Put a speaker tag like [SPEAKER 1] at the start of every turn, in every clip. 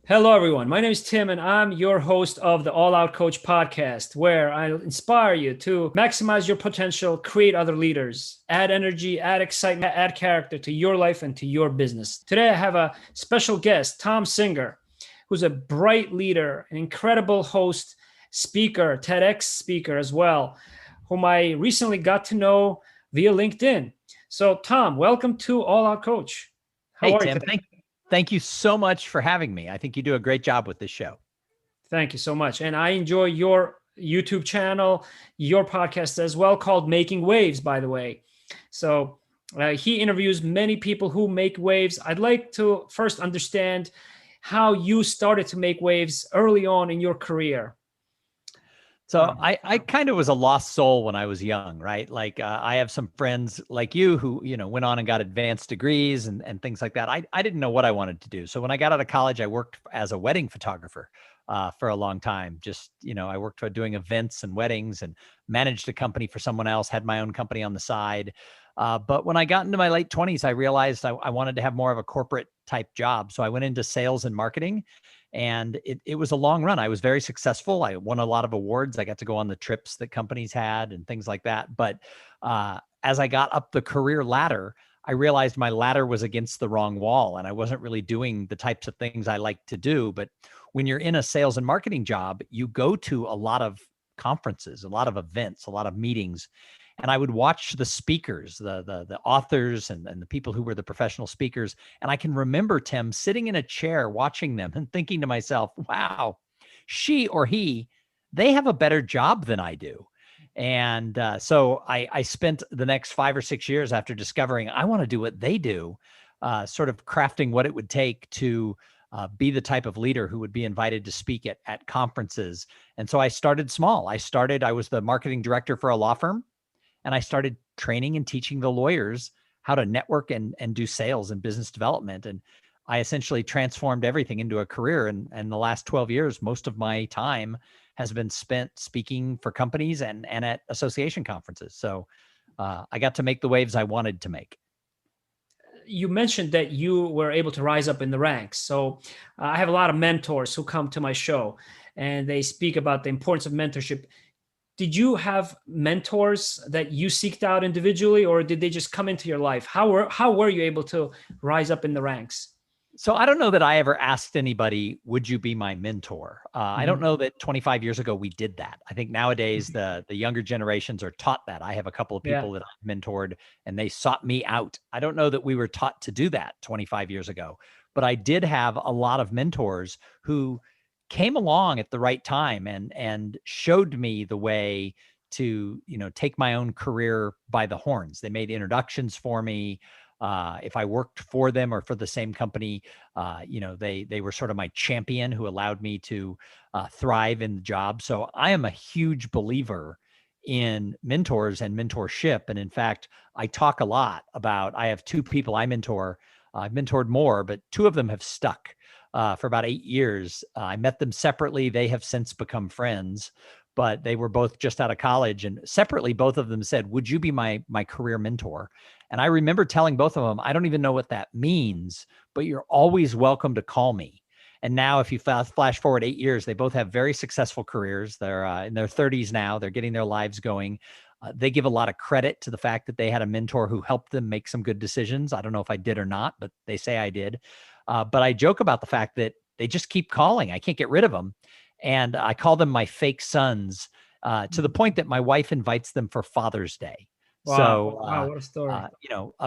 [SPEAKER 1] Hello, everyone. My name is Tim, and I'm your host of the All Out Coach podcast, where I inspire you to maximize your potential, create other leaders, add energy, add excitement, add character to your life and to your business. Today, I have a special guest, Tom Singer, who's a bright leader, an incredible host, speaker, TEDx speaker as well, whom I recently got to know via LinkedIn. So, Tom, welcome to All Out Coach. How
[SPEAKER 2] Hey,
[SPEAKER 1] are you
[SPEAKER 2] Tim,
[SPEAKER 1] today?
[SPEAKER 2] thank you so much for having me. I think you do a great job with this show.
[SPEAKER 1] Thank you so much. And I enjoy your YouTube channel, your podcast as well, called Making Waves, by the way. So he interviews many people who make waves. I'd like to first understand how you started to make waves early on in your career.
[SPEAKER 2] So I kind of was a lost soul when I was young, right? Like I have some friends like you who, went on and got advanced degrees and things like that. I didn't know what I wanted to do. So when I got out of college, I worked as a wedding photographer for a long time. Just, I worked for doing events and weddings and managed a company for someone else, had my own company on the side. But when I got into my late 20s, I realized I wanted to have more of a corporate type job. So I went into sales and marketing. And it was a long run. I was very successful. I won a lot of awards. I got to go on the trips that companies had and things like that. But as I got up the career ladder, I realized my ladder was against the wrong wall and I wasn't really doing the types of things I like to do. But when you're in a sales and marketing job, you go to a lot of conferences, a lot of events, a lot of meetings. And I would watch the speakers, the authors and the people who were the professional speakers. And I can remember, Tim, sitting in a chair watching them and thinking to myself, wow, she or he, they have a better job than I do. And so I spent the next 5 or 6 years after discovering I want to do what they do, sort of crafting what it would take to be the type of leader who would be invited to speak at conferences. And so I started small. I was the marketing director for a law firm. And I started training and teaching the lawyers how to network and do sales and business development. And I essentially transformed everything into a career. And the last 12 years, most of my time has been spent speaking for companies and at association conferences. So I got to make the waves I wanted to make.
[SPEAKER 1] You mentioned that you were able to rise up in the ranks. So I have a lot of mentors who come to my show and they speak about the importance of mentorship. Did you have mentors that you seeked out individually, or did they just come into your life? How were you able to rise up in the ranks?
[SPEAKER 2] So I don't know that I ever asked anybody, would you be my mentor? I don't know that 25 years ago we did that. I think nowadays the younger generations are taught that. I have a couple of people that I've mentored and they sought me out. I don't know that we were taught to do that 25 years ago, but I did have a lot of mentors who came along at the right time and showed me the way to, take my own career by the horns. They made introductions for me. If I worked for them or for the same company, they were sort of my champion who allowed me to thrive in the job. So I am a huge believer in mentors and mentorship. And in fact, I talk a lot about, I have two people I mentor. I've mentored more, but two of them have stuck for about 8 years. I met them separately. They have since become friends, but they were both just out of college. And separately, both of them said, would you be my career mentor? And I remember telling both of them, I don't even know what that means, but you're always welcome to call me. And now if you flash forward 8 years, they both have very successful careers. They're in their 30s now. They're getting their lives going. They give a lot of credit to the fact that they had a mentor who helped them make some good decisions. I don't know if I did or not, but they say I did. But I joke about the fact that they just keep calling. I can't get rid of them. And I call them my fake sons to the point that my wife invites them for Father's Day.
[SPEAKER 1] Wow.
[SPEAKER 2] So,
[SPEAKER 1] Wow, what a story.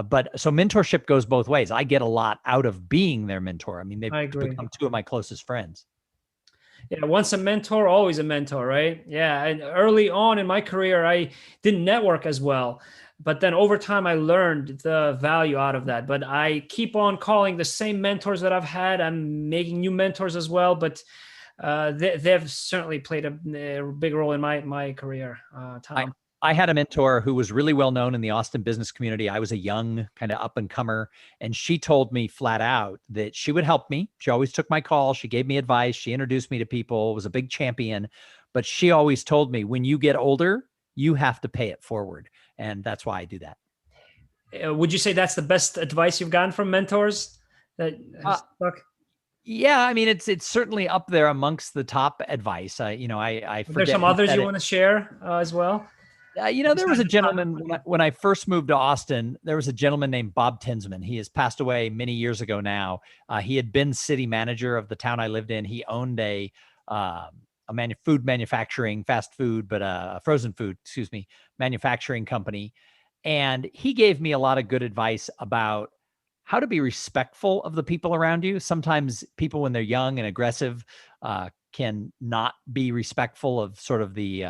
[SPEAKER 2] But so mentorship goes both ways. I get a lot out of being their mentor. I mean, they've become two of my closest friends.
[SPEAKER 1] Yeah, once a mentor, always a mentor, right? Yeah, and early on in my career, I didn't network as well. But then over time, I learned the value out of that. But I keep on calling the same mentors that I've had. I'm making new mentors as well. But they've certainly played a big role in my career, Tom.
[SPEAKER 2] I had a mentor who was really well known in the Austin business community. I was a young kind of up and comer, and she told me flat out that she would help me. She always took my call. She gave me advice. She introduced me to people, was a big champion. But she always told me, when you get older, you have to pay it forward. And that's why I do that.
[SPEAKER 1] Would you say that's the best advice you've gotten from mentors that stuck?
[SPEAKER 2] Yeah, I mean, it's certainly up there amongst the top advice. I
[SPEAKER 1] Are there
[SPEAKER 2] forget
[SPEAKER 1] some
[SPEAKER 2] who
[SPEAKER 1] others
[SPEAKER 2] said
[SPEAKER 1] you
[SPEAKER 2] it.
[SPEAKER 1] want to share as well?
[SPEAKER 2] There was
[SPEAKER 1] Besides
[SPEAKER 2] a
[SPEAKER 1] the top
[SPEAKER 2] gentleman when I first moved to Austin. There was a gentleman named Bob Tinsman. He has passed away many years ago now. He had been city manager of the town I lived in. He owned food manufacturing, fast food, but a frozen food, excuse me, manufacturing company. And he gave me a lot of good advice about how to be respectful of the people around you. Sometimes people, when they're young and aggressive, can not be respectful of sort of the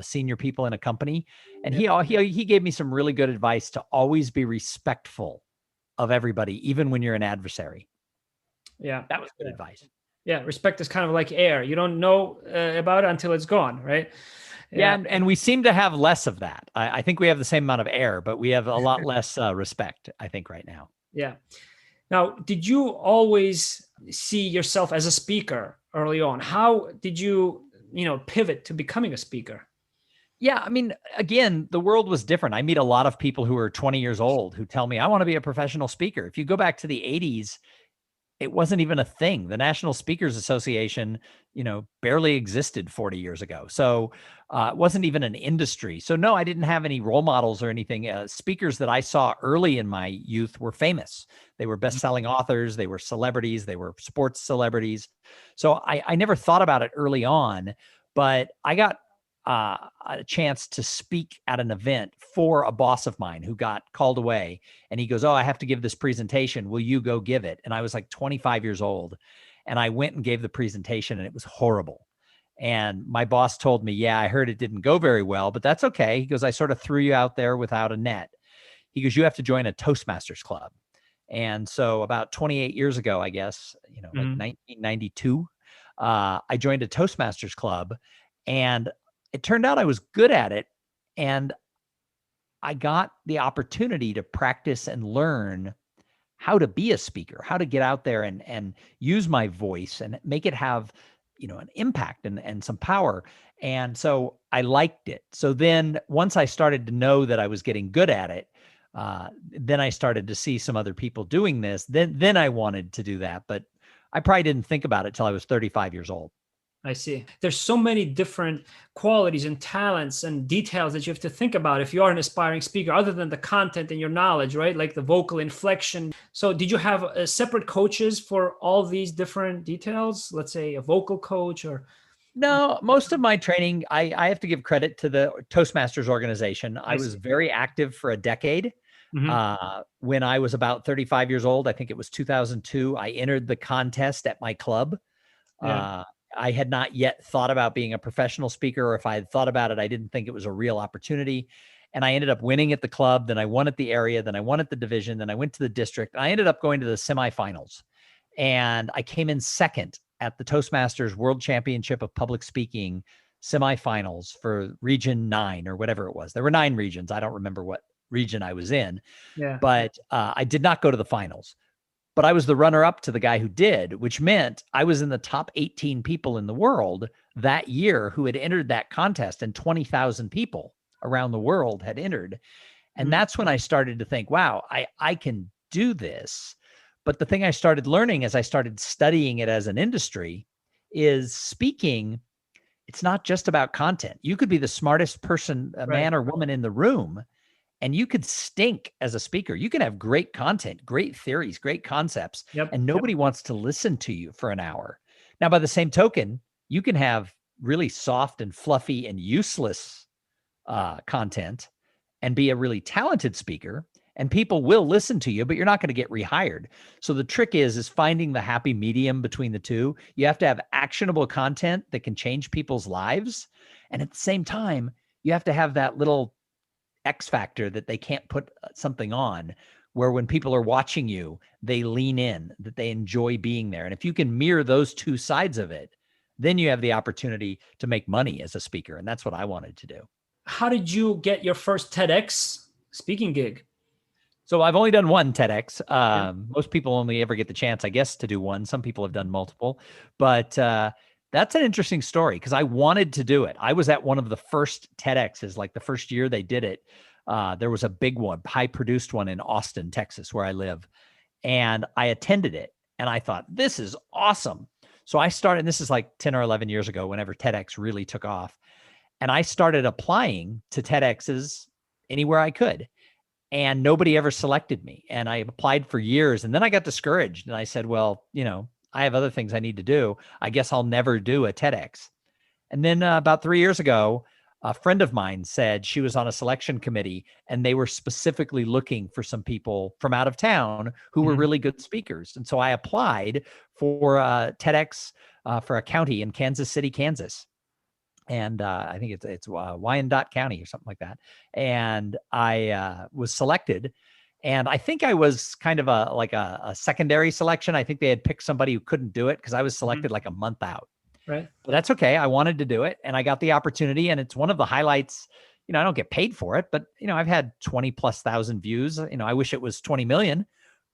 [SPEAKER 2] senior people in a company. And he gave me some really good advice to always be respectful of everybody, even when you're an adversary.
[SPEAKER 1] Yeah.
[SPEAKER 2] That was good advice.
[SPEAKER 1] Yeah. Respect is kind of like air. You don't know about it until it's gone, right?
[SPEAKER 2] Yeah, and we seem to have less of that. I think we have the same amount of air, but we have a lot less respect, I think, right now.
[SPEAKER 1] Yeah. Now, did you always see yourself as a speaker early on? How did you, pivot to becoming a speaker?
[SPEAKER 2] Yeah, I mean, again, the world was different. I meet a lot of people who are 20 years old who tell me, I want to be a professional speaker. If you go back to the 80s, it wasn't even a thing. The National Speakers Association, barely existed 40 years ago. So it wasn't even an industry. So no, I didn't have any role models or anything. Speakers that I saw early in my youth were famous. They were best-selling authors. They were celebrities. They were sports celebrities. So I never thought about it early on, but I got a chance to speak at an event for a boss of mine who got called away. And he goes, "Oh, I have to give this presentation. Will you go give it?" And I was like 25 years old. And I went and gave the presentation, and it was horrible. And my boss told me, "Yeah, I heard it didn't go very well, but that's okay." He goes, "I sort of threw you out there without a net." He goes, "You have to join a Toastmasters club." And so about 28 years ago, I guess, like 1992, I joined a Toastmasters club, and it turned out I was good at it. And I got the opportunity to practice and learn how to be a speaker, how to get out there and use my voice and make it have, an impact and some power. And so I liked it. So then once I started to know that I was getting good at it, then I started to see some other people doing this. Then I wanted to do that, but I probably didn't think about it till I was 35 years old.
[SPEAKER 1] I see. There's so many different qualities and talents and details that you have to think about if you are an aspiring speaker, other than the content and your knowledge, right? Like the vocal inflection. So, did you have separate coaches for all these different details? Let's say a vocal coach or.
[SPEAKER 2] No, most of my training, I have to give credit to the Toastmasters organization. I was very active for a decade. When I was about 35 years old, I think it was 2002, I entered the contest at my club.
[SPEAKER 1] Yeah.
[SPEAKER 2] I had not yet thought about being a professional speaker, or if I had thought about it, I didn't think it was a real opportunity. And I ended up winning at the club. Then I won at the area. Then I won at the division. Then I went to the district. I ended up going to the semifinals. And I came in second at the Toastmasters World Championship of Public Speaking semifinals for Region 9 or whatever it was. There were 9 regions. I don't remember what region I was in.
[SPEAKER 1] Yeah.
[SPEAKER 2] But I did not go to the finals. But I was the runner-up to the guy who did, which meant I was in the top 18 people in the world that year who had entered that contest, and 20,000 people around the world had entered. And that's when I started to think, wow, I can do this. But the thing I started learning as I started studying it as an industry is speaking. It's not just about content. You could be the smartest person, man or woman in the room, and you could stink as a speaker. You can have great content, great theories, great concepts, and nobody wants to listen to you for an hour. Now, by the same token, you can have really soft and fluffy and useless content and be a really talented speaker, and people will listen to you, but you're not going to get rehired. So the trick is finding the happy medium between the two. You have to have actionable content that can change people's lives. And at the same time, you have to have that little X factor that they can't put something on, where when people are watching you, they lean in, that they enjoy being there. And if you can mirror those two sides of it, then you have the opportunity to make money as a speaker. And that's what I wanted to do.
[SPEAKER 1] How did you get your first TEDx speaking gig?
[SPEAKER 2] So I've only done one TEDx. Most people only ever get the chance, I guess, to do one. Some people have done multiple, but that's an interesting story because I wanted to do it. I was at one of the first TEDx's, like the first year they did it. There was a big one, high produced one in Austin, Texas, where I live. And I attended it. And I thought, this is awesome. So I started, and this is like 10 or 11 years ago, whenever TEDx really took off. And I started applying to TEDx's anywhere I could. And nobody ever selected me. And I applied for years. And then I got discouraged. And I said, well, I have other things I need to do. I guess I'll never do a TEDx. And then about 3 years ago, a friend of mine said she was on a selection committee and they were specifically looking for some people from out of town who were really good speakers. And so I applied for TEDx for a county in Kansas City, Kansas. And I think it's Wyandotte County or something like that. And I was selected. And I think I was kind of a secondary selection. I think they had picked somebody who couldn't do it because I was selected like a month out.
[SPEAKER 1] Right.
[SPEAKER 2] But that's okay. I wanted to do it and I got the opportunity, and it's one of the highlights. I don't get paid for it, but I've had 20,000+ views. I wish it was 20 million,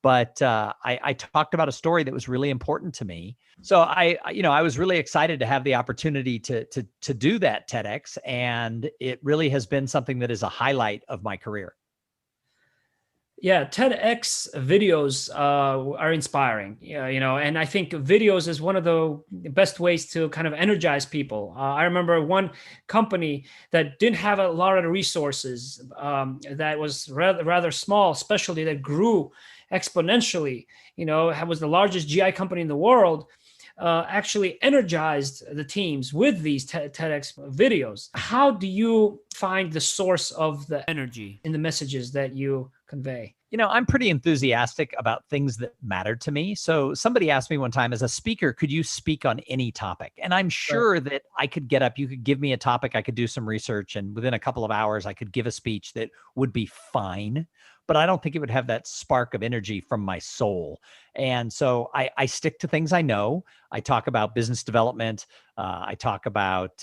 [SPEAKER 2] but I talked about a story that was really important to me. So I was really excited to have the opportunity to do that TEDx, and it really has been something that is a highlight of my career.
[SPEAKER 1] Yeah, TEDx videos are inspiring, and I think videos is one of the best ways to kind of energize people. I remember one company that didn't have a lot of resources, that was rather small, specialty that grew exponentially, was the largest GI company in the world, actually energized the teams with these TEDx videos. How do you find the source of the energy in the messages that you convey?
[SPEAKER 2] I'm pretty enthusiastic about things that matter to me. So somebody asked me one time, as a speaker, could you speak on any topic? And I'm sure that I could get up, you could give me a topic, I could do some research, and within a couple of hours, I could give a speech that would be fine. But I don't think it would have that spark of energy from my soul. And so I stick to things I know. I talk about business development. I talk about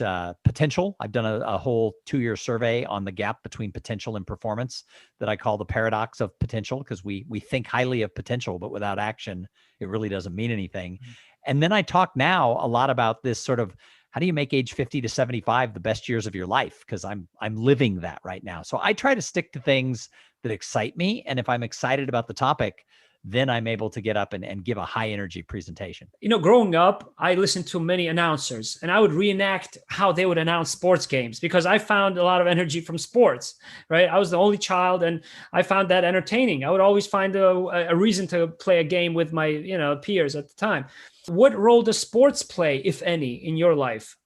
[SPEAKER 2] potential. I've done a whole 2-year survey on the gap between potential and performance that I call the paradox of potential, because we think highly of potential, but without action, it really doesn't mean anything. Mm-hmm. And then I talk now a lot about this sort of, how do you make age 50 to 75 the best years of your life? Because I'm living that right now. So I try to stick to things that excite me. And if I'm excited about the topic, then I'm able to get up and give a high energy presentation.
[SPEAKER 1] Growing up, I listened to many announcers and I would reenact how they would announce sports games because I found a lot of energy from sports, right? I was the only child and I found that entertaining. I would always find a reason to play a game with my, peers at the time. What role does sports play, if any, in your life?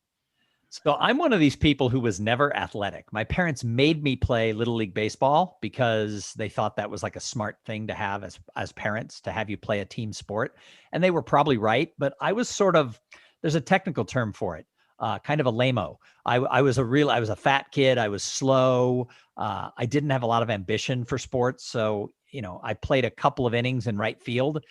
[SPEAKER 2] So I'm one of these people who was never athletic. My parents made me play Little League Baseball because they thought that was like a smart thing to have as parents, to have you play a team sport. And they were probably right, but I was there's a technical term for it, kind of a lame-o. I was a fat kid. I was slow. I didn't have a lot of ambition for sports. So, I played a couple of innings in right field.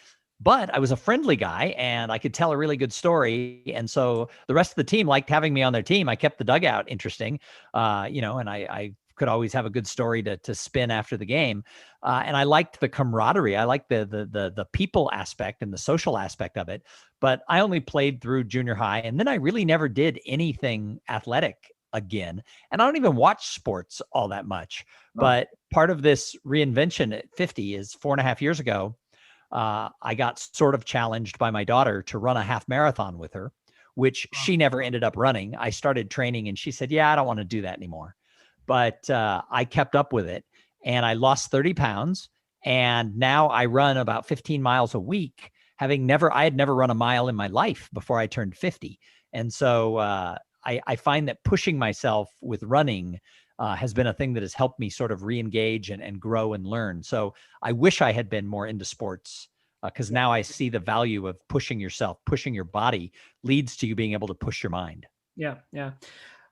[SPEAKER 2] But I was a friendly guy and I could tell a really good story. And so the rest of the team liked having me on their team. I kept the dugout interesting, and I could always have a good story to spin after the game. And I liked the camaraderie. I liked the people aspect and the social aspect of it. But I only played through junior high. And then I really never did anything athletic again. And I don't even watch sports all that much. Oh. But part of this reinvention at 50 is 4.5 years ago. I got sort of challenged by my daughter to run a half marathon with her, which she never ended up running. I started training and she said, yeah, I don't want to do that anymore. But I kept up with it and I lost 30 pounds. And now I run about 15 miles a week, I had never run a mile in my life before I turned 50. And so I find that pushing myself with running has been a thing that has helped me sort of re-engage and grow and learn. So I wish I had been more into sports because now I see the value of pushing yourself, pushing your body leads to you being able to push your mind.
[SPEAKER 1] Yeah. Yeah.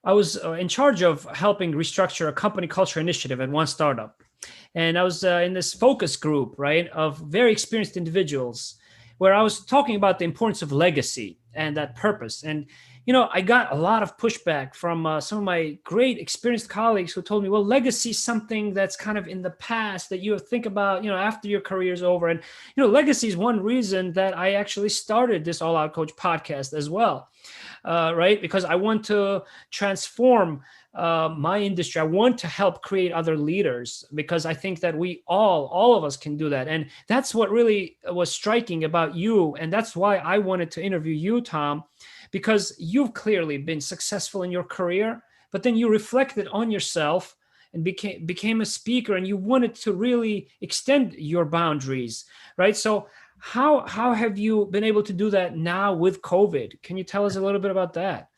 [SPEAKER 1] I was in charge of helping restructure a company culture initiative at one startup. And I was in this focus group, right, of very experienced individuals where I was talking about the importance of legacy and that purpose. And I got a lot of pushback from some of my great experienced colleagues who told me, well, legacy is something that's kind of in the past that you think about, after your career is over. And, legacy is one reason that I actually started this All Out Coach podcast as well. right? Because I want to transform my industry. I want to help create other leaders, because I think that we all of us can do that. And that's what really was striking about you. And that's why I wanted to interview you, Tom, because you've clearly been successful in your career, but then you reflected on yourself and became a speaker, and you wanted to really extend your boundaries, right? So how have you been able to do that now with COVID? Can you tell us a little bit about that?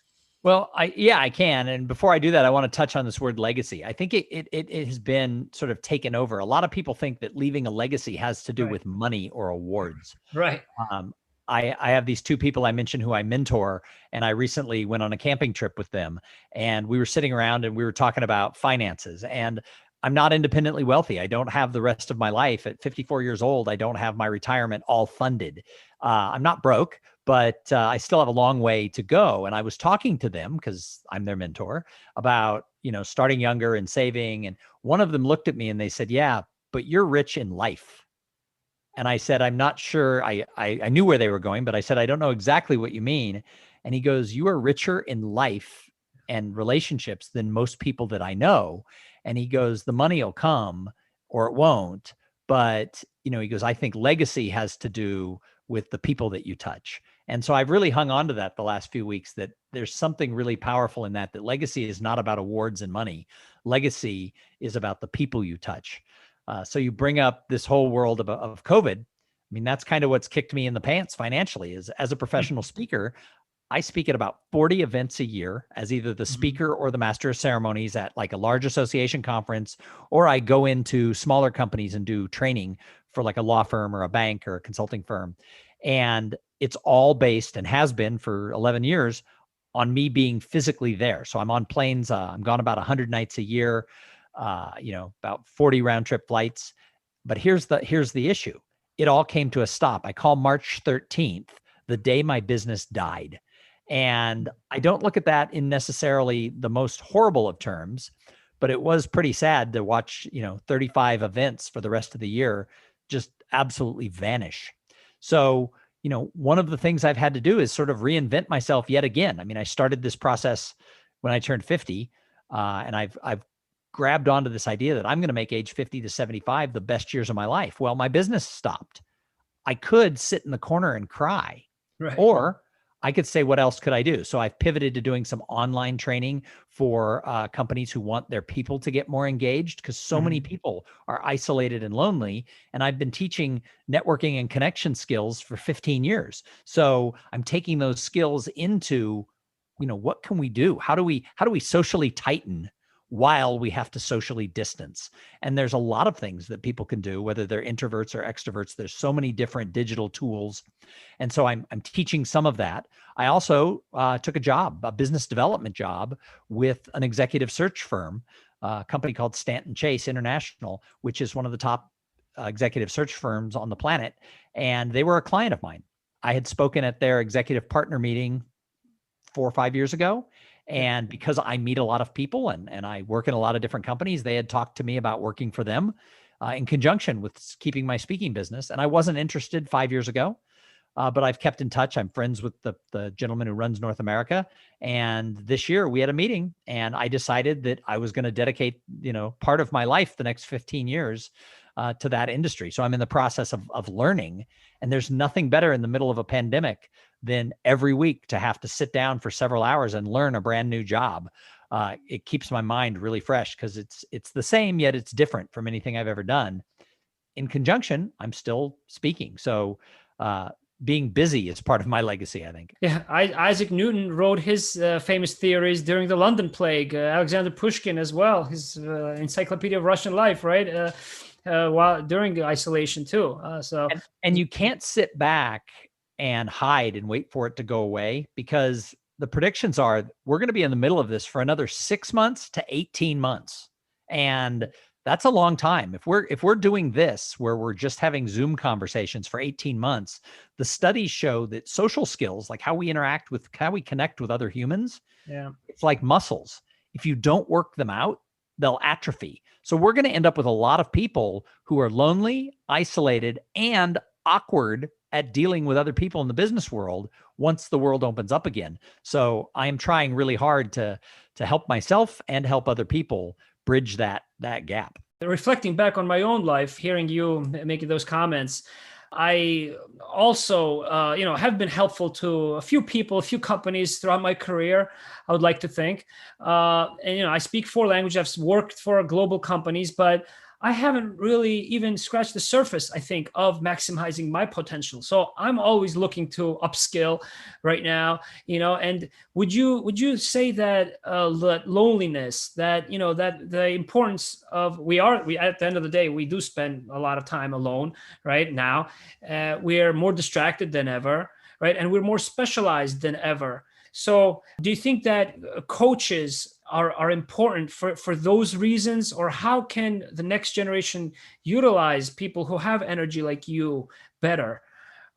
[SPEAKER 2] Well, I can. And before I do that, I want to touch on this word legacy. I think it has been sort of taken over. A lot of people think that leaving a legacy has to do
[SPEAKER 1] Right.
[SPEAKER 2] with money or awards.
[SPEAKER 1] Right.
[SPEAKER 2] Um, I have these two people I mentioned who I mentor, and I recently went on a camping trip with them, and we were sitting around and we were talking about finances. And I'm not independently wealthy. I don't have the rest of my life at 54 years old. I don't have my retirement all funded. I'm not broke, but I still have a long way to go. And I was talking to them, because I'm their mentor, about, starting younger and saving. And one of them looked at me and they said, "Yeah, but you're rich in life." And I said, "I'm not sure." I knew where they were going, but I said, "I don't know exactly what you mean." And he goes, "You are richer in life and relationships than most people that I know." And he goes, "The money will come or it won't." But, he goes, "I think legacy has to do with the people that you touch." And so I've really hung on to that the last few weeks, that there's something really powerful in that legacy is not about awards and money. Legacy is about the people you touch. So you bring up this whole world of COVID. I mean, that's kind of what's kicked me in the pants financially. Is, as a professional speaker, I speak at about 40 events a year as either the speaker or the master of ceremonies at like a large association conference, or I go into smaller companies and do training for like a law firm or a bank or a consulting firm. And it's all based, and has been for 11 years, on me being physically there. So I'm on planes. I'm gone about 100 nights a year, about 40 round trip flights. But here's the issue. It all came to a stop. I call March 13th the day my business died. And I don't look at that in necessarily the most horrible of terms, but it was pretty sad to watch, 35 events for the rest of the year just absolutely vanish. So, one of the things I've had to do is sort of reinvent myself yet again. I mean, I started this process when I turned 50, and I've grabbed onto this idea that I'm going to make age 50 to 75 the best years of my life. Well, my business stopped. I could sit in the corner and cry,
[SPEAKER 1] Right.
[SPEAKER 2] or I could say, what else could I do? So I've pivoted to doing some online training for companies who want their people to get more engaged, because so many people are isolated and lonely. And I've been teaching networking and connection skills for 15 years. So I'm taking those skills into, what can we do? How do we socially tighten while we have to socially distance? And there's a lot of things that people can do, whether they're introverts or extroverts. There's so many different digital tools. And so I'm teaching some of that. I also took a business development job with an executive search firm, a company called Stanton Chase International, which is one of the top executive search firms on the planet. And they were a client of mine. I had spoken at their executive partner meeting 4 or 5 years ago. And because I meet a lot of people and I work in a lot of different companies, they had talked to me about working for them in conjunction with keeping my speaking business. And I wasn't interested 5 years ago, but I've kept in touch. I'm friends with the gentleman who runs North America. And this year we had a meeting, and I decided that I was going to dedicate, part of my life, the next 15 years, to that industry. So I'm in the process of learning. And there's nothing better in the middle of a pandemic than every week to have to sit down for several hours and learn a brand new job. It keeps my mind really fresh, because it's the same, yet it's different from anything I've ever done. In conjunction, I'm still speaking. So being busy is part of my legacy, I think.
[SPEAKER 1] Yeah, Isaac Newton wrote his famous theories during the London Plague. Alexander Pushkin as well, his Encyclopedia of Russian Life, right? While during the isolation too.
[SPEAKER 2] And you can't sit back and hide and wait for it to go away, because the predictions are we're going to be in the middle of this for another 6 months to 18 months. And that's a long time. If we're doing this, where we're just having Zoom conversations for 18 months, the studies show that social skills, like how we connect with other humans, it's like muscles. If you don't work them out, they'll atrophy. So we're going to end up with a lot of people who are lonely, isolated, and awkward at dealing with other people in the business world once the world opens up again. So I am trying really hard to help myself and help other people bridge that gap.
[SPEAKER 1] Reflecting back on my own life, hearing you making those comments, I also, have been helpful to a few people, a few companies throughout my career, I would like to think. And I speak 4 languages. I've worked for global companies, but I haven't really even scratched the surface, I think, of maximizing my potential. So I'm always looking to upskill right now, and would you say that loneliness, that, that the importance of, we at the end of the day, we do spend a lot of time alone right now. We're more distracted than ever, right? And we're more specialized than ever. So do you think that coaches are important for those reasons, or how can the next generation utilize people who have energy like you better?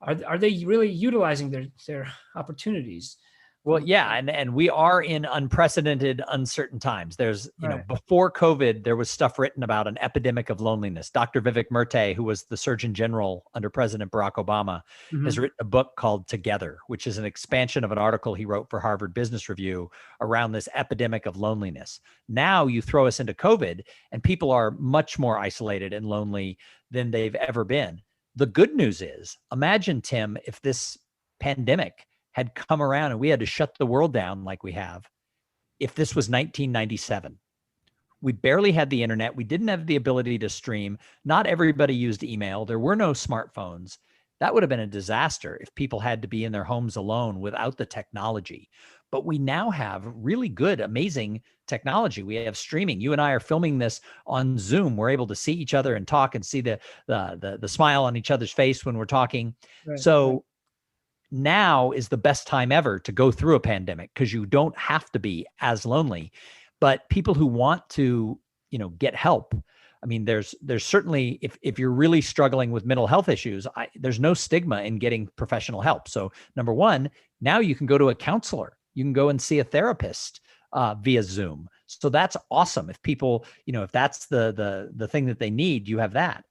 [SPEAKER 1] Are they really utilizing their opportunities?
[SPEAKER 2] Well, yeah, and we are in unprecedented, uncertain times. There's,
[SPEAKER 1] Right.
[SPEAKER 2] before COVID, there was stuff written about an epidemic of loneliness. Dr. Vivek Murthy, who was the Surgeon General under President Barack Obama, has written a book called Together, which is an expansion of an article he wrote for Harvard Business Review around this epidemic of loneliness. Now you throw us into COVID, and people are much more isolated and lonely than they've ever been. The good news is, imagine, Tim, if this pandemic had come around and we had to shut the world down like we have. If this was 1997, we barely had the internet. We didn't have the ability to stream. Not everybody used email. There were no smartphones. That would have been a disaster if people had to be in their homes alone without the technology. But we now have really good, amazing technology. We have streaming. You and I are filming this on Zoom. We're able to see each other and talk and see the smile on each other's face when we're talking.
[SPEAKER 1] Right.
[SPEAKER 2] So now is the best time ever to go through a pandemic, because you don't have to be as lonely. But people who want to, get help, I mean, there's certainly, if you're really struggling with mental health issues, there's no stigma in getting professional help. So number one, now you can go to a counselor. You can go and see a therapist via Zoom. So that's awesome. If people, if that's the thing that they need, you have that.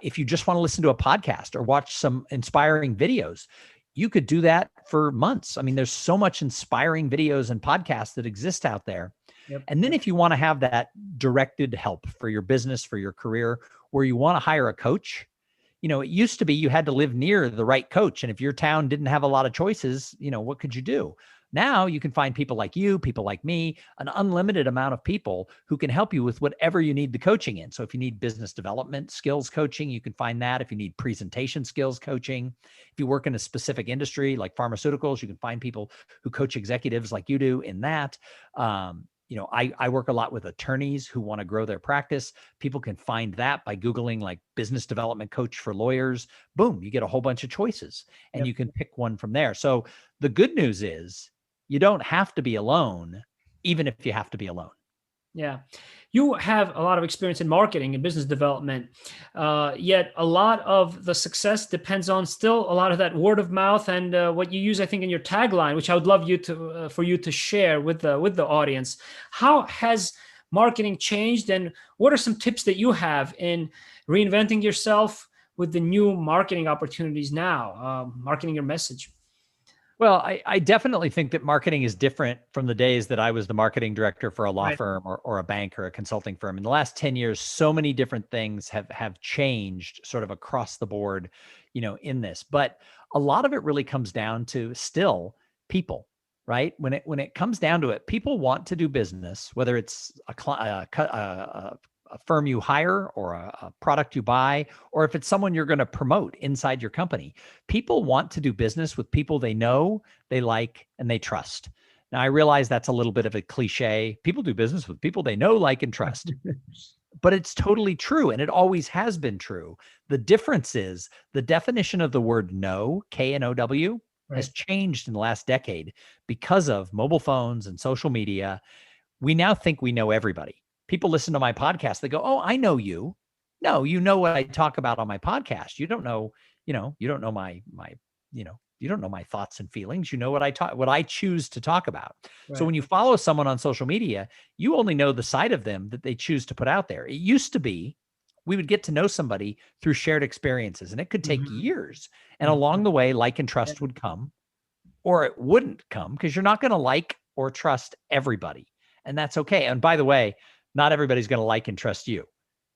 [SPEAKER 2] If you just want to listen to a podcast or watch some inspiring videos, you could do that for months. I mean, there's so much inspiring videos and podcasts that exist out there.
[SPEAKER 1] Yep.
[SPEAKER 2] And then if you want to have that directed help for your business, for your career, where you want to hire a coach, it used to be you had to live near the right coach. And if your town didn't have a lot of choices, what could you do? Now you can find people like you, people like me, an unlimited amount of people who can help you with whatever you need the coaching in. So if you need business development skills coaching, you can find that. If you need presentation skills coaching, if you work in a specific industry like pharmaceuticals, you can find people who coach executives like you do in that. I work a lot with attorneys who want to grow their practice. People can find that by Googling like business development coach for lawyers. Boom, you get a whole bunch of choices and you can pick one from there. So the good news is you don't have to be alone, even if you have to be alone.
[SPEAKER 1] Yeah. You have a lot of experience in marketing and business development, yet a lot of the success depends on still a lot of that word of mouth and what you use, I think, in your tagline, which I would love you to for you to share with the audience. How has marketing changed, and what are some tips that you have in reinventing yourself with the new marketing opportunities now, marketing your message?
[SPEAKER 2] Well, I definitely think that marketing is different from the days that I was the marketing director for a law firm or a bank or a consulting firm. In the last 10 years, so many different things have changed sort of across the board, in this. But a lot of it really comes down to still people, right? When it comes down to it, people want to do business, whether it's a firm you hire or a product you buy, or if it's someone you're going to promote inside your company. People want to do business with people they know, they like, and they trust. Now, I realize that's a little bit of a cliche. People do business with people they know, like, and trust. But it's totally true, and it always has been true. The difference is the definition of the word know, K-N-O-W, has changed in the last decade because of mobile phones and social media. We now think we know everybody. People listen to my podcast. They go, "Oh, I know you." No, you know what I talk about on my podcast. You don't know, you don't know my, you don't know my thoughts and feelings. You know what I choose to talk about. Right. So when you follow someone on social media, you only know the side of them that they choose to put out there. It used to be we would get to know somebody through shared experiences, and it could take years. And
[SPEAKER 1] Mhm.
[SPEAKER 2] along the way, like and trust would come, or it wouldn't come, because you're not going to like or trust everybody. And that's okay. And by the way, not everybody's going to like and trust you.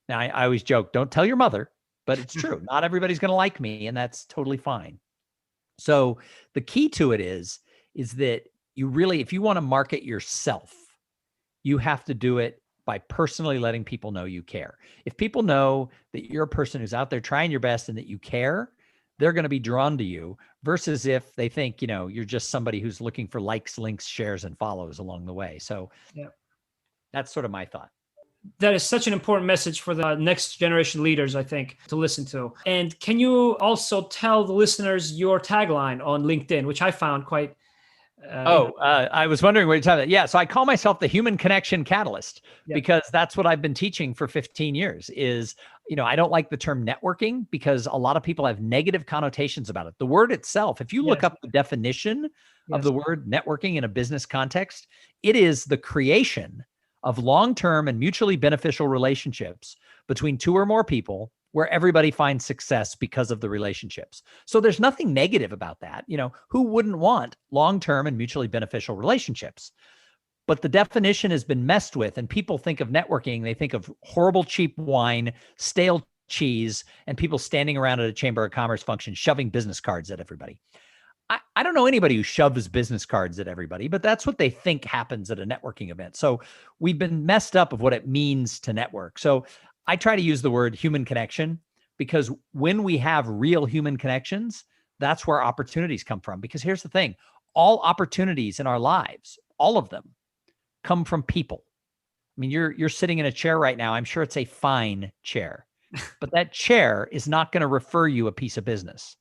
[SPEAKER 2] Now, I always joke, don't tell your mother, but it's true. Not everybody's going to like me, and that's totally fine. So the key to it is that you really, if you want to market yourself, you have to do it by personally letting people know you care. If people know that you're a person who's out there trying your best and that you care, they're going to be drawn to you, versus if they think, you're just somebody who's looking for likes, links, shares, and follows along the way. So
[SPEAKER 1] Yeah.
[SPEAKER 2] that's sort of my thought.
[SPEAKER 1] That is such an important message for the next generation leaders, I think, to listen to. And can you also tell the listeners your tagline on LinkedIn, which I found quite
[SPEAKER 2] I was wondering what you're talking about. Yeah. So I call myself the human connection catalyst,
[SPEAKER 1] Yeah.
[SPEAKER 2] because that's what I've been teaching for 15 years is, I don't like the term networking, because a lot of people have negative connotations about it. The word itself, if you look up the definition of the word networking in a business context, it is the creation of long-term and mutually beneficial relationships between two or more people, where everybody finds success because of the relationships. So there's nothing negative about that. Who wouldn't want long-term and mutually beneficial relationships? But the definition has been messed with, and people think of networking, they think of horrible, cheap wine, stale cheese, and people standing around at a Chamber of Commerce function shoving business cards at everybody. I don't know anybody who shoves business cards at everybody, but that's what they think happens at a networking event. So we've been messed up of what it means to network. So I try to use the word human connection, because when we have real human connections, that's where opportunities come from. Because here's the thing, all opportunities in our lives, all of them, come from people. I mean, you're sitting in a chair right now. I'm sure it's a fine chair, but that chair is not going to refer you a piece of business.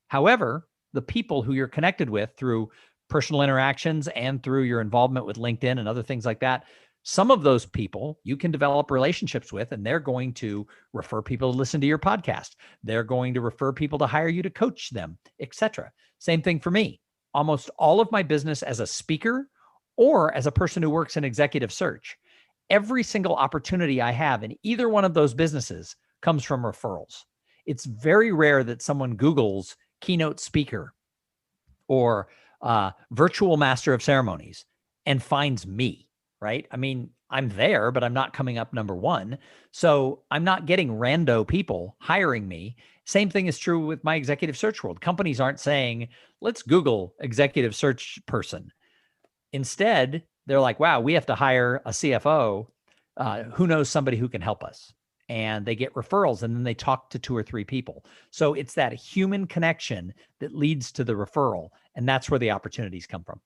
[SPEAKER 2] However, the people who you're connected with through personal interactions and through your involvement with LinkedIn and other things like that, some of those people you can develop relationships with, and they're going to refer people to listen to your podcast. They're going to refer people to hire you to coach them, etc. Same thing for me. Almost all of my business as a speaker or as a person who works in executive search, every single opportunity I have in either one of those businesses comes from referrals. It's very rare that someone Googles keynote speaker or virtual master of ceremonies and finds me, right? I mean, I'm there, but I'm not coming up number one. So I'm not getting rando people hiring me. Same thing is true with my executive search world. Companies aren't saying, let's Google executive search person. Instead, they're like, wow, we have to hire a CFO who knows somebody who can help us. And they get referrals, and then they talk to two or three people. So it's that human connection that leads to the referral. And that's where the opportunities come from.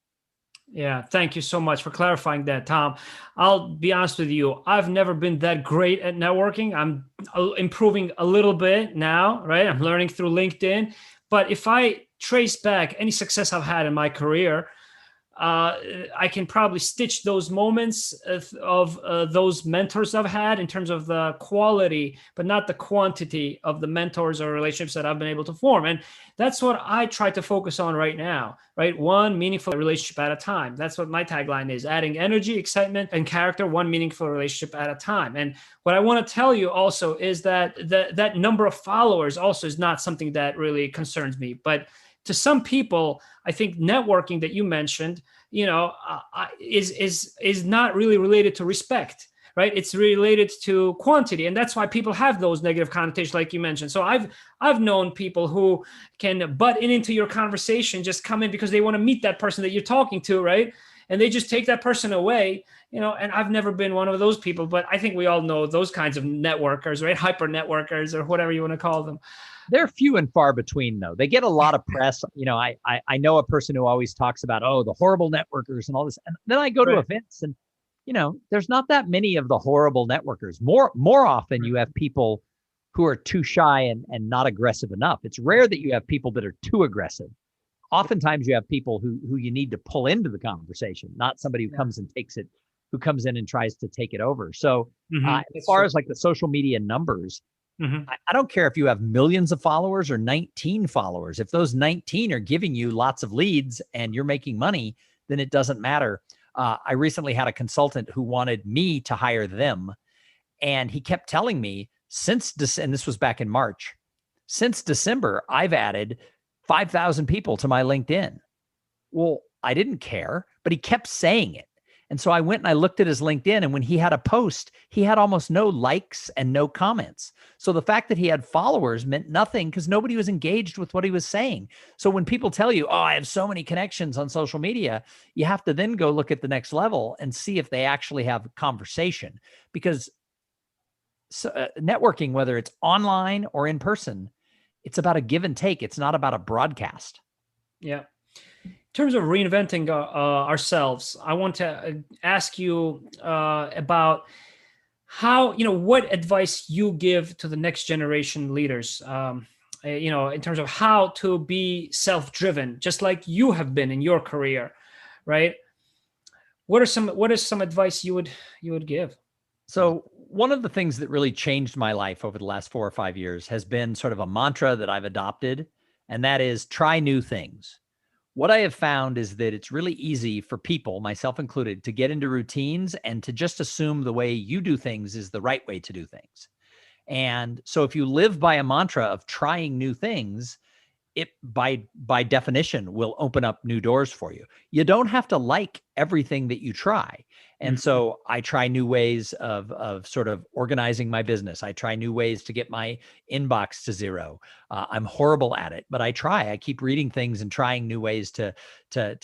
[SPEAKER 1] Yeah, thank you so much for clarifying that, Tom. I'll be honest with you. I've never been that great at networking. I'm improving a little bit now, right? I'm learning through LinkedIn. But if I trace back any success I've had in my career, I can probably stitch those moments of those mentors I've had in terms of the quality, but not the quantity of the mentors or relationships that I've been able to form. And that's what I try to focus on right now, right? One meaningful relationship at a time. That's what my tagline is: adding energy, excitement, and character, one meaningful relationship at a time. And what I want to tell you also is that that number of followers also is not something that really concerns me. But to some people, I think networking that you mentioned, is not really related to respect, right? It's related to quantity, and that's why people have those negative connotations, like you mentioned. So I've known people who can butt into your conversation, just come in because they want to meet that person that you're talking to, right? And they just take that person away, and I've never been one of those people, but I think we all know those kinds of networkers, right? Hyper networkers, or whatever you want to call them.
[SPEAKER 2] They're few and far between, though. They get a lot of press. I know a person who always talks about, the horrible networkers and all this. And then I go to events, and, there's not that many of the horrible networkers. More often you have people who are too shy and not aggressive enough. It's rare that you have people that are too aggressive. Oftentimes you have people who you need to pull into the conversation, not somebody who comes in and tries to take it over. So as far as like the social media numbers, I don't care if you have millions of followers or 19 followers. If those 19 are giving you lots of leads and you're making money, then it doesn't matter. I recently had a consultant who wanted me to hire them, and he kept telling me, and this was back in March, since December, I've added 5,000 people to my LinkedIn. Well, I didn't care, but he kept saying it. And so I went and I looked at his LinkedIn, and when he had a post, he had almost no likes and no comments. So the fact that he had followers meant nothing because nobody was engaged with what he was saying. So when people tell you, oh, I have so many connections on social media, you have to then go look at the next level and see if they actually have conversation. Because networking, whether it's online or in person, it's about a give and take. It's not about a broadcast.
[SPEAKER 1] Yeah. In terms of reinventing ourselves, I want to ask you about how, what advice you give to the next generation leaders, in terms of how to be self-driven, just like you have been in your career, right? What is some advice you would give?
[SPEAKER 2] So one of the things that really changed my life over the last 4 or 5 years has been sort of a mantra that I've adopted, and that is try new things. What I have found is that it's really easy for people, myself included, to get into routines and to just assume the way you do things is the right way to do things. And so if you live by a mantra of trying new things, it by definition will open up new doors for you. You don't have to like everything that you try. And so I try new ways of sort of organizing my business. I try new ways to get my inbox to zero. I'm horrible at it, but I try. I keep reading things and trying new ways to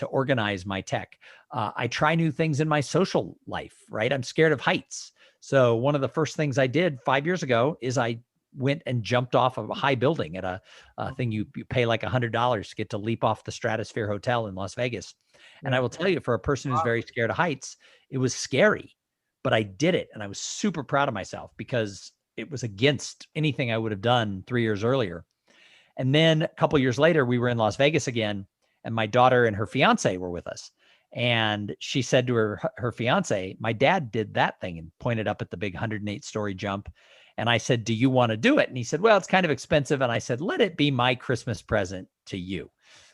[SPEAKER 2] organize my tech. I try new things in my social life, right? I'm scared of heights. So one of the first things I did 5 years ago is I went and jumped off of a high building at a thing you pay like $100 to get to leap off the Stratosphere Hotel in Las Vegas. And I will tell you, for a person who's very scared of heights, it was scary, but I did it. And I was super proud of myself because it was against anything I would have done 3 years earlier. And then a couple of years later, we were in Las Vegas again, and my daughter and her fiance were with us. And she said to her fiance, my dad did that thing, and pointed up at the big 108-story jump. And I said, do you want to do it? And he said, well, it's kind of expensive. And I said, let it be my Christmas present to you,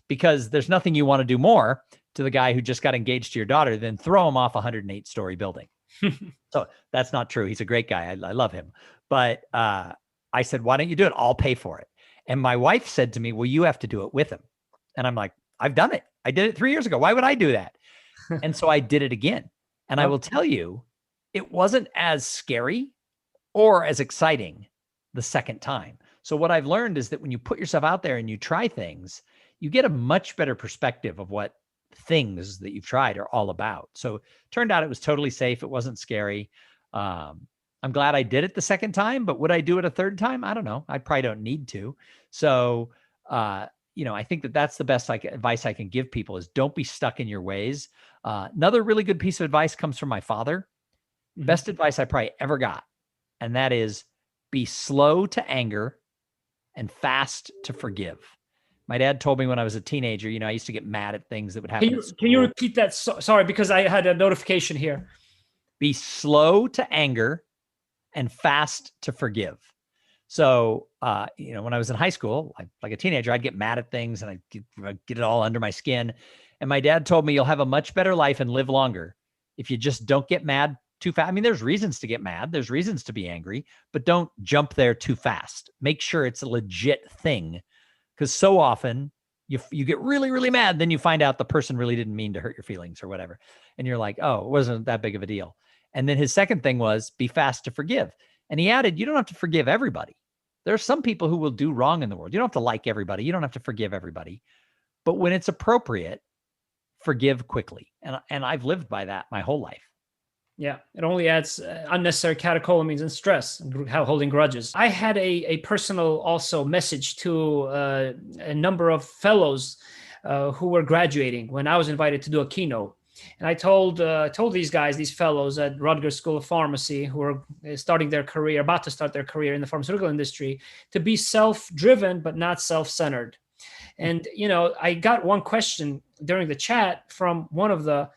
[SPEAKER 2] because there's nothing you want to do more to the guy who just got engaged to your daughter than throw him off a 108-story building. So that's not true. He's a great guy. I love him. But I said, why don't you do it? I'll pay for it. And my wife said to me, well, you have to do it with him. And I'm like, I've done it. I did it 3 years ago. Why would I do that? And so I did it again. And I will tell you, it wasn't as scary or as exciting the second time. So what I've learned is that when you put yourself out there and you try things, you get a much better perspective of what things that you've tried are all about. So it turned out it was totally safe. It wasn't scary. I'm glad I did it the second time, but would I do it a third time? I don't know. I probably don't need to. So, I think that that's the best advice I can give people is don't be stuck in your ways. Another really good piece of advice comes from my father. Best advice I probably ever got. And that is be slow to anger and fast to forgive. My dad told me when I was a teenager, I used to get mad at things that would happen.
[SPEAKER 1] Can you repeat that? Sorry, because I had a notification here.
[SPEAKER 2] Be slow to anger and fast to forgive. So, when I was in high school, like a teenager, I'd get mad at things and I'd get it all under my skin. And my dad told me you'll have a much better life and live longer if you just don't get mad too fast. I mean, there's reasons to get mad. There's reasons to be angry, but don't jump there too fast. Make sure it's a legit thing, because so often you get really, really mad. Then you find out the person really didn't mean to hurt your feelings or whatever. And you're like, oh, it wasn't that big of a deal. And then his second thing was be fast to forgive. And he added, you don't have to forgive everybody. There are some people who will do wrong in the world. You don't have to like everybody. You don't have to forgive everybody. But when it's appropriate, forgive quickly. And I've lived by that my whole life.
[SPEAKER 1] Yeah, it only adds unnecessary catecholamines and stress, holding grudges. I had a personal also message to a number of fellows who were graduating when I was invited to do a keynote. And I told these guys, these fellows at Rutgers School of Pharmacy who are about to start their career in the pharmaceutical industry, to be self-driven but not self-centered. And, I got one question during the chat from one of the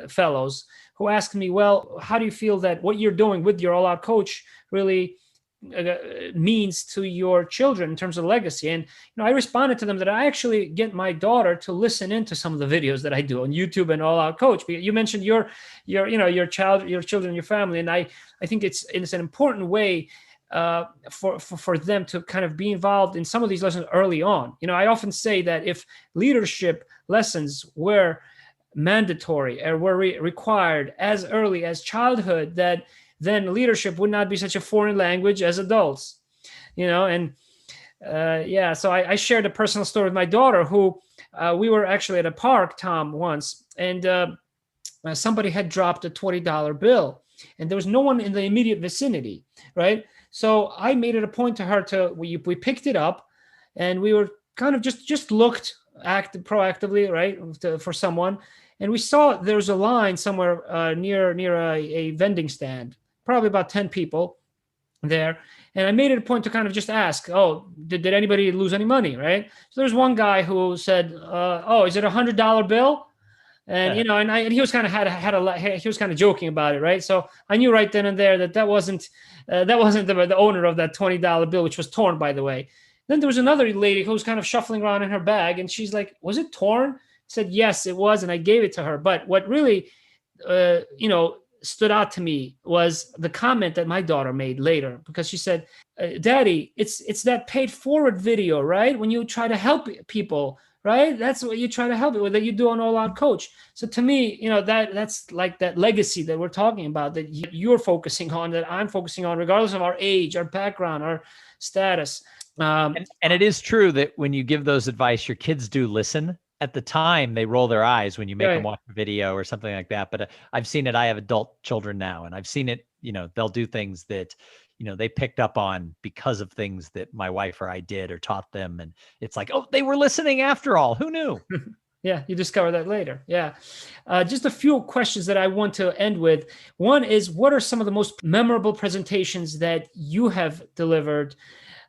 [SPEAKER 1] fellows who asked me, well, how do you feel that what you're doing with your all-out coach really means to your children in terms of legacy? And I responded to them that I actually get my daughter to listen into some of the videos that I do on YouTube and All Out Coach. You mentioned your children, your family, and I think it's an important way for them to kind of be involved in some of these lessons early on. I often say that if leadership lessons were mandatory or were required as early as childhood, that then leadership would not be such a foreign language as adults. And yeah, so I shared a personal story with my daughter, who we were actually at a park, Tom, once, and somebody had dropped a $20 bill, and there was no one in the immediate vicinity, right? So I made it a point to her we picked it up, and we were kind of just looked proactively, right, for someone, and we saw there's a line somewhere near a vending stand, probably about 10 people there. And I made it a point to kind of just ask, oh, did anybody lose any money, right? So there's one guy who said, oh, is it $100 bill? And and he was kind of he was kind of joking about it, right? So I knew right then and there that wasn't the owner of that $20 bill, which was torn, by the way. Then there was another lady who was kind of shuffling around in her bag, and she's like, "Was it torn?" I said, "Yes, it was," and I gave it to her. But what really, stood out to me was the comment that my daughter made later, because she said, "Daddy, it's that paid forward video, right? When you try to help people." Right? That's what you try to help it with, that you do on All Out Coach. So to me, that's like that legacy that we're talking about, that you're focusing on, that I'm focusing on, regardless of our age, our background, our status.
[SPEAKER 2] And it is true that when you give those advice, your kids do listen. At the time, they roll their eyes when you make them watch a video or something like that. But I've seen it. I have adult children now, and I've seen it. They'll do things that they picked up on because of things that my wife or I did or taught them. And it's like, oh, they were listening after all. Who knew?
[SPEAKER 1] Yeah, you discover that later. Yeah. Just a few questions that I want to end with. One is, what are some of the most memorable presentations that you have delivered?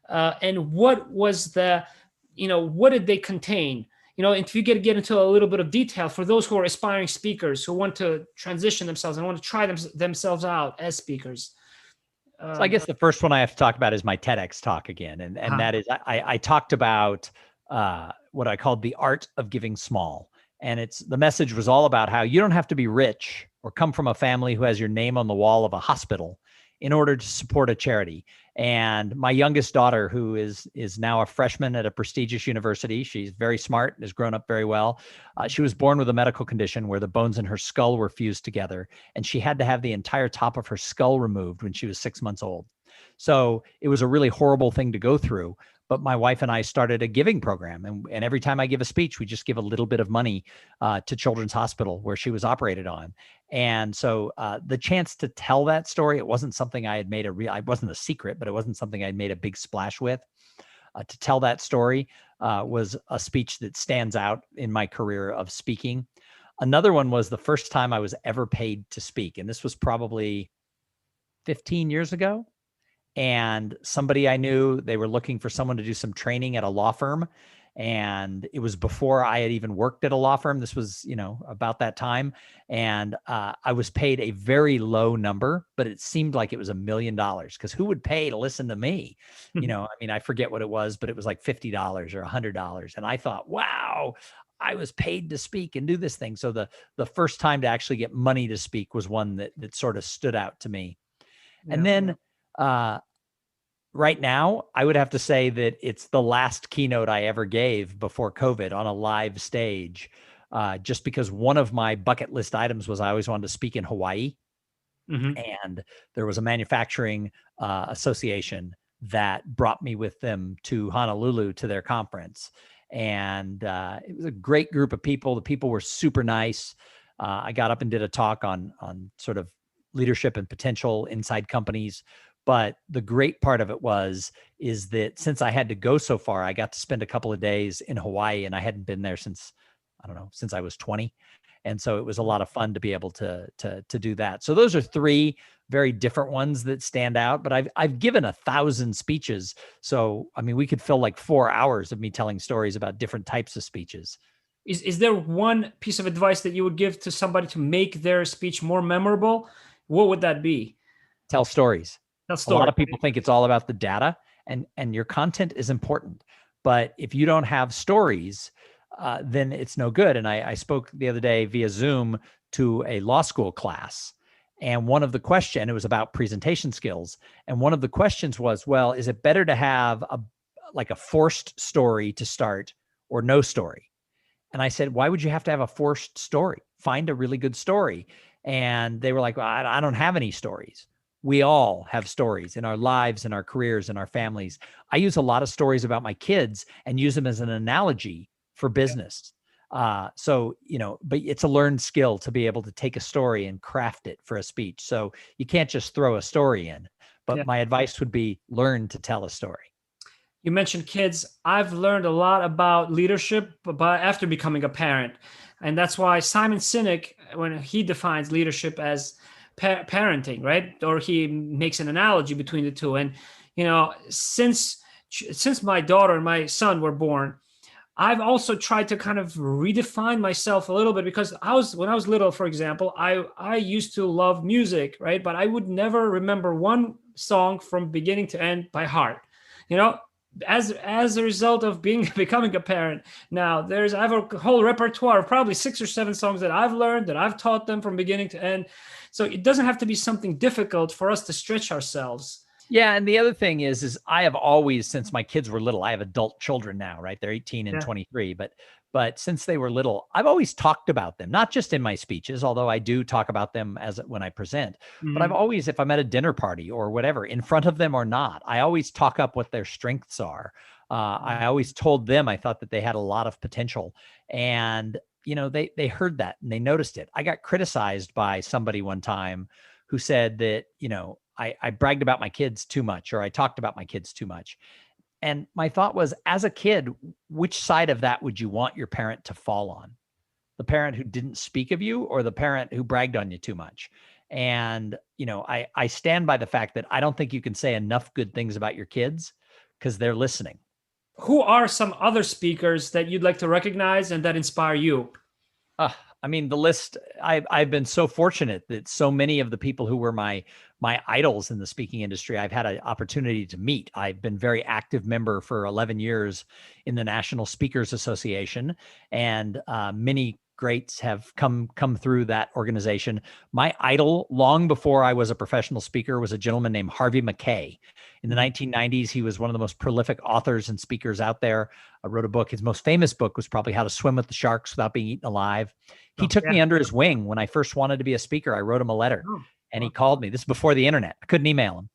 [SPEAKER 1] And what was what did they contain? If you get into a little bit of detail for those who are aspiring speakers who want to transition themselves and want to try themselves out as speakers.
[SPEAKER 2] So I guess the first one I have to talk about is my TEDx talk again. And that is, I talked about what I called the art of giving small. And the message was all about how you don't have to be rich or come from a family who has your name on the wall of a hospital in order to support a charity. And my youngest daughter, who is now a freshman at a prestigious university, she's very smart and has grown up very well. She was born with a medical condition where the bones in her skull were fused together, and she had to have the entire top of her skull removed when she was 6 months old. So it was a really horrible thing to go through. But my wife and I started a giving program. And every time I give a speech, we just give a little bit of money to Children's Hospital where she was operated on. And so the chance to tell that story, it wasn't something I had made I wasn't a secret, but it wasn't something I'd made a big splash with. To tell that story was a speech that stands out in my career of speaking. Another one was the first time I was ever paid to speak. And this was probably 15 years ago. And somebody I knew, they were looking for someone to do some training at a law firm. And it was before I had even worked at a law firm. This was, about that time. And I was paid a very low number, but it seemed like it was $1 million, because who would pay to listen to me? I forget what it was, but it was like $50 or $100. And I thought, wow, I was paid to speak and do this thing. So the first time to actually get money to speak was one that sort of stood out to me. Yeah. And then right now, I would have to say that it's the last keynote I ever gave before COVID on a live stage, just because one of my bucket list items was I always wanted to speak in Hawaii. Mm-hmm. And there was a manufacturing association that brought me with them to Honolulu to their conference. And it was a great group of people. The people were super nice. I got up and did a talk on sort of leadership and potential inside companies. But the great part of it is that since I had to go so far, I got to spend a couple of days in Hawaii, and I hadn't been there since I was 20. And so it was a lot of fun to be able to do that. So those are three very different ones that stand out, but I've given 1,000 speeches. So, we could fill like 4 hours of me telling stories about different types of speeches.
[SPEAKER 1] Is there one piece of advice that you would give to somebody to make their speech more memorable? What would that be?
[SPEAKER 2] Tell stories. A lot of people think it's all about the data, and your content is important. But if you don't have stories, then it's no good. And I spoke the other day via Zoom to a law school class, And one of the questions, it was about presentation skills. And one of the questions was, well, is it better to have a forced story to start or no story? And I said, why would you have to have a forced story? Find a really good story. And they were like, well, I don't have any stories. We all have stories in our lives, in our careers, in our families. I use a lot of stories about my kids and use them as an analogy for business. So, but it's a learned skill to be able to take a story and craft it for a speech. So you can't just throw a story in, but my advice would be learn to tell a story.
[SPEAKER 1] You mentioned kids. I've learned a lot about leadership after becoming a parent. And that's why Simon Sinek, when he defines leadership as parenting, right? Or he makes an analogy between the two. And, since my daughter and my son were born, I've also tried to kind of redefine myself a little bit, because when I was little, for example, I used to love music, right? But I would never remember one song from beginning to end by heart. As a result of becoming a parent now, I have a whole repertoire of probably 6 or 7 songs that I've learned, that I've taught them from beginning to end. So it doesn't have to be something difficult for us to stretch ourselves.
[SPEAKER 2] Yeah. And the other thing is I have always, since my kids were little, I have adult children now, right? They're 18 and 23, but since they were little, I've always talked about them, not just in my speeches, although I do talk about them when I present, but I've always, if I'm at a dinner party or whatever, in front of them or not, I always talk up what their strengths are. I always told them I thought that they had a lot of potential, and, they heard that and they noticed it. I got criticized by somebody one time who said that, I bragged about my kids too much, or I talked about my kids too much. And my thought was, as a kid, which side of that would you want your parent to fall on? The parent who didn't speak of you, or the parent who bragged on you too much? And, I stand by the fact that I don't think you can say enough good things about your kids because they're listening.
[SPEAKER 1] Who are some other speakers that you'd like to recognize and that inspire you?
[SPEAKER 2] The list, I've been so fortunate that so many of the people who were my idols in the speaking industry, I've had an opportunity to meet. I've been very active member for 11 years in the National Speakers Association, and many greats have come through that organization. My idol, long before I was a professional speaker, was a gentleman named Harvey Mackay. In the 1990s, he was one of the most prolific authors and speakers out there. I wrote a book. His most famous book was probably How to Swim with the Sharks Without Being Eaten Alive. He took me under his wing when I first wanted to be a speaker. I wrote him a letter, and he called me. This is before the internet. I couldn't email him.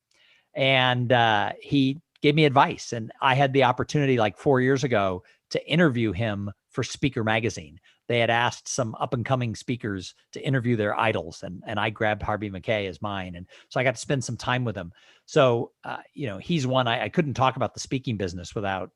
[SPEAKER 2] And he gave me advice. And I had the opportunity like 4 years ago to interview him for Speaker Magazine. They had asked some up and coming speakers to interview their idols, and I grabbed Harvey Mackay as mine. And so I got to spend some time with him. So, he's one, I couldn't talk about the speaking business without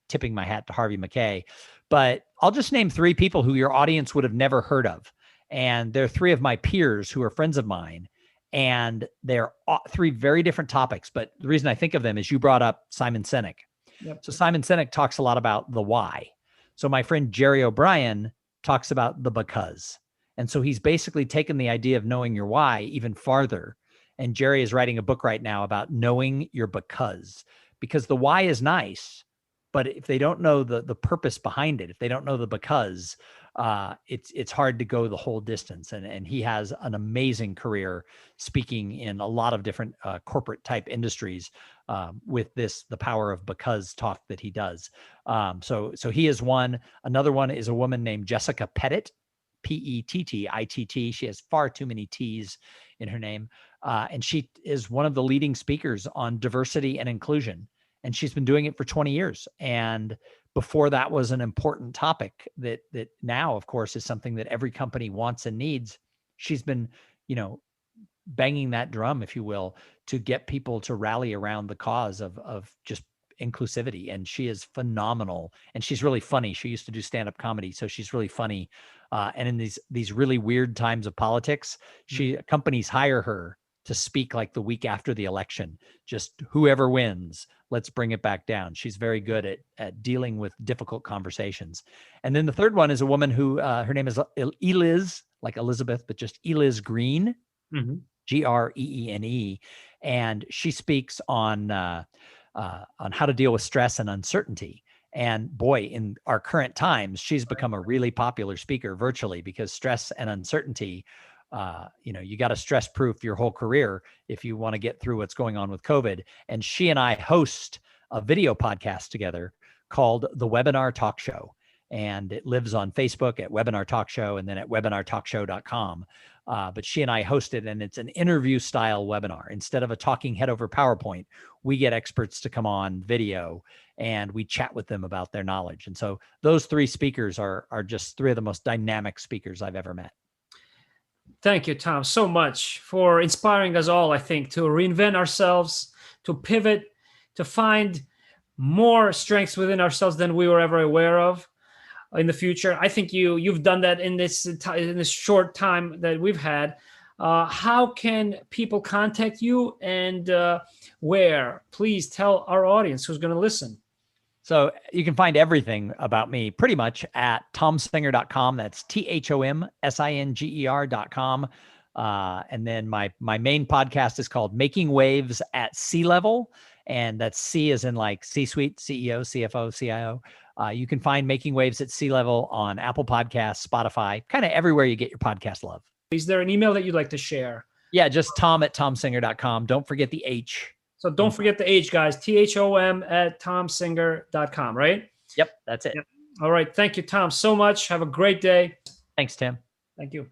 [SPEAKER 2] tipping my hat to Harvey Mackay. But I'll just name 3 people who your audience would have never heard of. And they're 3 of my peers who are friends of mine. And they're 3 very different topics. But the reason I think of them is you brought up Simon Sinek. Yep. So Simon Sinek talks a lot about the why. So my friend Jerry O'Brien talks about the because. And so he's basically taken the idea of knowing your why even farther. And Jerry is writing a book right now about knowing your because the why is nice, but if they don't know the purpose behind it, if they don't know the because, it's hard to go the whole distance. And he has an amazing career speaking in a lot of different corporate type industries with the power of because talk that he does. So he is one. Another one is a woman named Jessica Pettit, Pettitt. She has far too many T's in her name. And she is one of the leading speakers on diversity and inclusion. And she's been doing it for 20 years. And before that was an important topic that now, of course, is something that every company wants and needs. She's been, banging that drum, if you will, to get people to rally around the cause of just inclusivity. And she is phenomenal. And she's really funny. She used to do stand-up comedy, so she's really funny. And in these really weird times of politics, companies hire her to speak like the week after the election, just whoever wins, let's bring it back down. She's very good at dealing with difficult conversations. And then the third one is a woman who, her name is Eliz, like Elizabeth, but just Eliz Green, Greene. And she speaks on how to deal with stress and uncertainty. And boy, in our current times, she's become a really popular speaker virtually because stress and uncertainty You got to stress proof your whole career if you want to get through what's going on with COVID. And she and I host a video podcast together called The Webinar Talk Show. And it lives on Facebook at Webinar Talk Show and then at webinartalkshow.com. But she and I host it, and it's an interview style webinar. Instead of a talking head over PowerPoint, we get experts to come on video and we chat with them about their knowledge. And so those three speakers are just three of the most dynamic speakers I've ever met.
[SPEAKER 1] Thank you, Tom, so much for inspiring us all, I think, to reinvent ourselves, to pivot, to find more strengths within ourselves than we were ever aware of in the future. I think you've done that in this short time that we've had. How can people contact you, and where? Please tell our audience who's going to listen.
[SPEAKER 2] So you can find everything about me pretty much at thomsinger.com. That's THOMSINGER.com. And then my main podcast is called Making Waves at Sea Level. And that's C as in like C-suite, CEO, CFO, CIO. You can find Making Waves at Sea Level on Apple Podcasts, Spotify, kind of everywhere you get your podcast love.
[SPEAKER 1] Is there an email that you'd like to share?
[SPEAKER 2] Yeah, just Tom@thomsinger.com. Don't forget the H.
[SPEAKER 1] So don't forget the H, guys. THOM@thomsinger.com, right?
[SPEAKER 2] Yep, that's it.
[SPEAKER 1] Yep. All right. Thank you, Tom, so much. Have a great day.
[SPEAKER 2] Thanks, Tim.
[SPEAKER 1] Thank you.